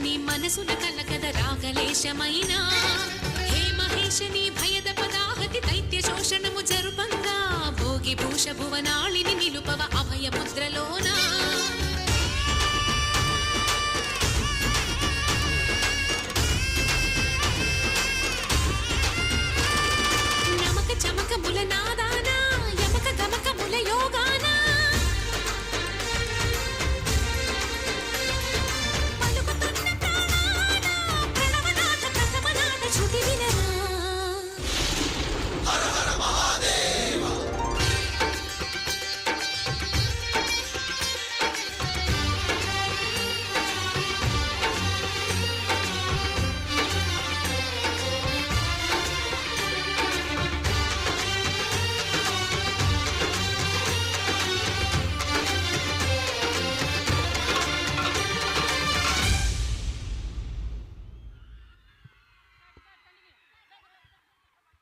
నీ మనసున కలకద రాగలేశమైనా హే మహేశని భయద పదాహతి దైత్య శోషణము జరుపంగా భోగి భూష భువనాళిని నిలుపవ అభయ ముద్రలోనా నమక చమక ముల నాదానా యమక గమక ముల యోగానా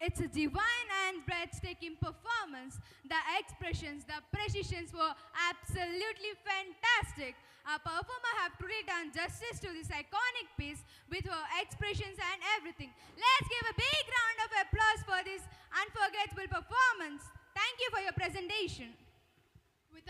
It's a divine and breathtaking performance. The expressions, the precisions were absolutely fantastic. Our performer have truly done justice to this iconic piece with her expressions and everything. Let's give a big round of applause for this unforgettable performance. Thank you for your presentation. With